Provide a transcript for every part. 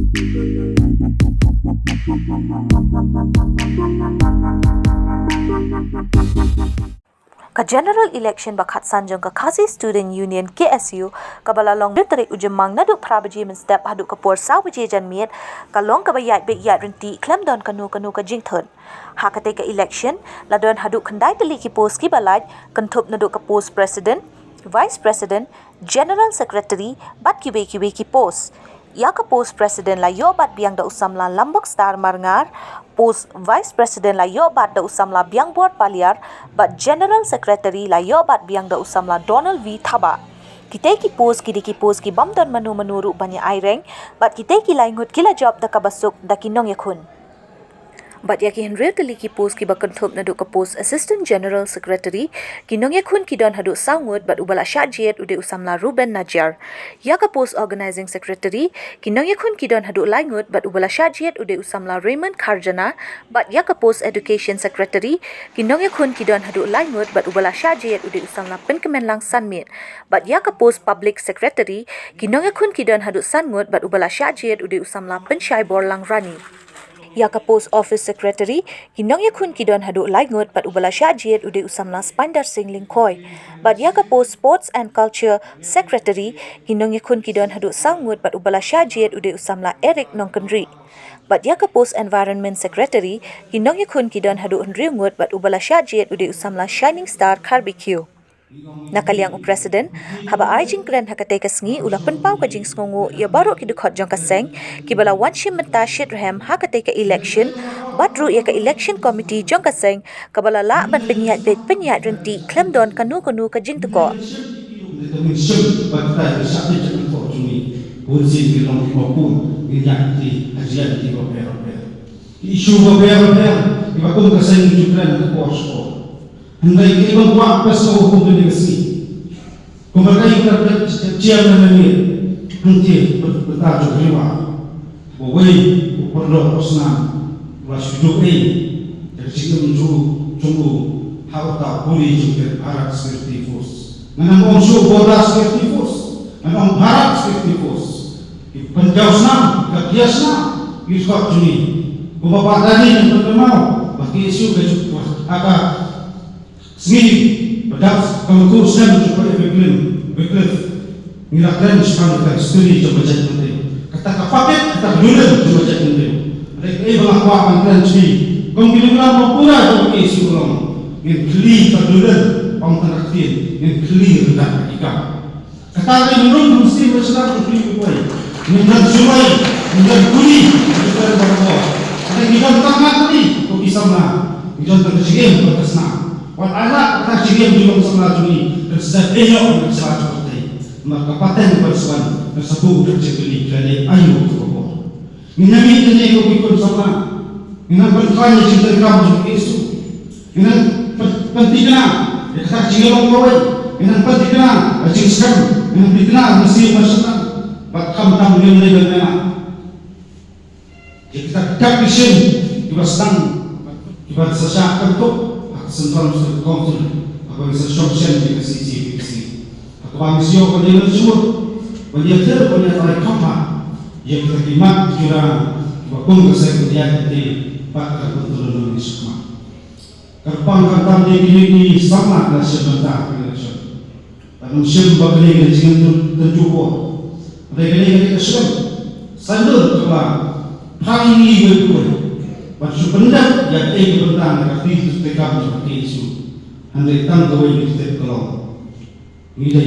Ka general election bakhat sanjong ka Khasi Student Union KSU kabala long bitrik ujemang naduk prabaji men step haduk kapor sawaji janmiet ka long ka bayat big yat renti klem don kanu ka jingthon hakate ka election ladon haduk khandai teli ki post ki balaj kantup naduk ka post president vice president general secretary bat ki ki post ya ka post president la yo bat biang da usamla lambok star marngar post vice president la yo bat da usamla biang board paliar but general secretary la yo bat biang da usamla Donald V Thaba kita ki post ki bam don manu ru banya aireng but kita ki laingut kila job da ka basuk da kinong yakun but ya ki henry teli ki post ki bakan thop na do ka post assistant general secretary kinong yakun ki don hadu sangut but ubala shajiet ude usamla Ruben Najar ya ka post organizing secretary kinong yakun ki don hadu laingut but ubala shajiet ude usamla Raymond Karjana but ya ka post education secretary kinong yakun ki don hadu laingut but ubala shajiet ude usamla Penkemenlang Sanmit but ya ka post public secretary kinong yakun ki don hadu sangut but ubala shajiet ude usamla Penshai Borlang Rani ya ka post office secretary kinong yakun kidon hadu laingut but ubala shajiet ude usamla Spandar Singh Lingkoi but ya ka post sports and culture secretary kinong yakun kidon hadu sangut but ubala shajiet ude usamla Eric Nongkenri but ya ka post environment secretary kinong yakun kidon hadu undriungut but ubala shajiet ude usamla Shining Star Barbecue nakaliang president haba ajing kren hakate kasngi ula penpau ka jing sngongo ya baro ki dukhot jong kaseng ki bala wanshim mata shit rahem hakate ka election batru ya ka election committee jong kaseng kabala la ban penyat renti klem don kanu ka jing tuko isu gober iba kum kaseng jukran ka posko Andai ke ibang buat pasal hukum delegasi. Kumbagai kita cian ini nanti bertajuk riwa. Bawai perlu personal was hidup ini. Jadi kita mencoba harta boleh juga Arab Security Force. Menang unsur Border Security Force. Menang Arab Security Force. Penjauh senang, kerja senang. Yusuf Juni. Kumbagai tadi yang bertemu. Bagi isu kecuali agak Sini, bedak kalau kau sedang cuba beklem, nilaikan sepanjang studi coba jadi menteri. Kata kapaket, kata dulu coba jadi menteri. Mereka berlaku antara sini. Kau bilang pura coba isu orang. Yang keli terdulu, orang teraktif, yang keli rendah ikan. Kata lagi menurut mesti bersedar keli kuai. Menjadi sungai, menjadi kuli, menjadi bawah. Ada kita tengah tadi, kau bisa mana? Kita terjadi berkesan. Wat anak tak cium juga sama lagi tersedar elok dengan sahaja seperti maka paten persoalan tersebut terjadi dari ayu berkor. Minami ini kau ikut sama, minam berkali cinta kamu juga isu, minam pentingnya dekat cium kau, minam pentingnya acing sekam, minam pentingnya mesti masyarakat, bahkan tamu yang lebih banyak. Jika kita tak bisa juga sedang kita sesak bentuk sentuhan konsul apa bisa sosial di sisi aku manusia pada yang semua banyak banyak orang kapa yang kita kimat juga waktu saya kerja di pakar betul di semua kerpang kantam di sama ada sebentar election dalam sebuah kali dengan terjumpa mereka ini kesulitan sandal keluar hari ini berkuat Maksud benda yang bentang aktif itu tekam seperti isu. Andai tangga ini kita kalau ini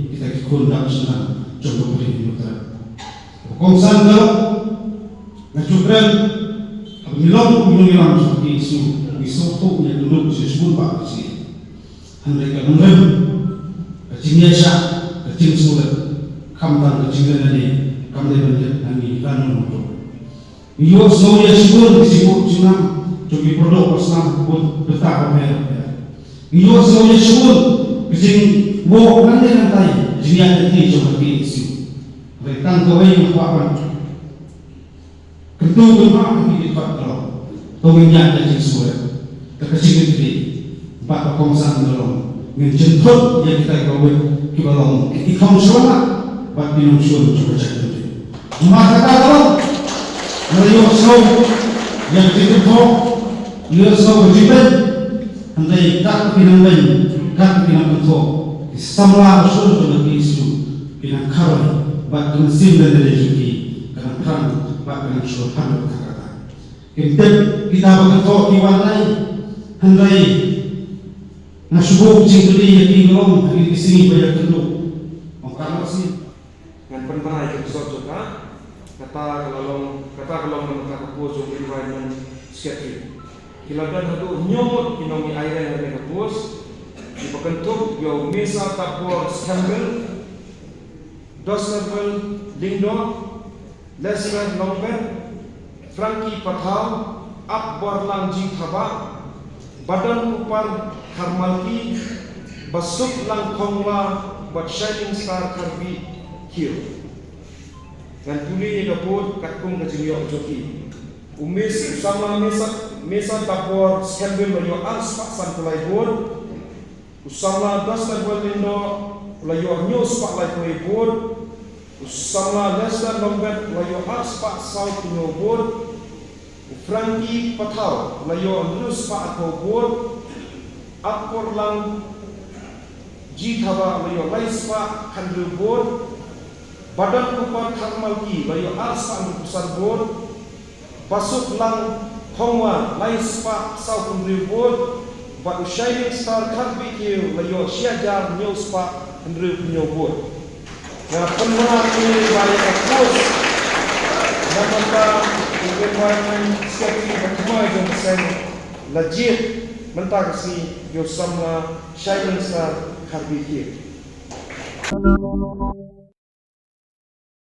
kita kundang senang contoh beri putra. Kongsan kalau ngajukran milang seperti isu tu yang dulu disebut pak sih. Andai kalau kecingnya syak kecing semula kamtan kecingnya ni kamdan benda kami kanun untuk Iyo semuanya sibuk cuma cobi produk personal pun betah merah. Iyo semuanya sibuk kecing bawa nanti jadi ada coba isu. Mereka kawin apa? Ketua bermak kita kalau kawinnya ada semua. Terkecil itu empat kongsan dalam menjemput yang kita kawin kita long ikam selama buat minum susu coba cakap. Maka kalau Melayu sau yang kita tahu, lihat sau berjibat, hendak tak pinang lain, tak pinang bentuk, samla usul tu lagi isu, pinang karai, bak dengan sim dan dari juki, kerana perang, bak dengan syurhan berkata. Kita berkentok iwan lain, hendak nasubuh kucing tadi yang tinggalong di sini banyak tentu. Maka masih dengan pendengar episode juga kata kalau menentang kapus untuk environment secretary kiladan hadu nyomot kinomi air yang ada kapus diperkentuk yo mesa tapor scandal dos level lindo lesman longben Frankie Pathau Akbar Langji Thaba Badan Upar Karmalki Basuk Lang Kongwa Bat Shining Star Karbi Kio dan tuli dapur katkung kejinyo joki umis sama mesa tapor skandal layo aspak san kulai board usama das level lindo layo news pak lai board usama lesdan lombet layo aspak south no board Frankie Pathau layo news pak ko board Akor Lang Jithaba layo laispa kandil board Badan Upar Karmalki layo aspa ang pusar board Basuk Lang Hongwa laispa South Kandil board Batu Shining Star Karbi Kiyo layo Syajar Nyospa Kandil Punyo board na pendengar ini baik akos namanya environment secretary berkemai dengan sen legit mentah si yo sama Shining Star Karbi Kiyo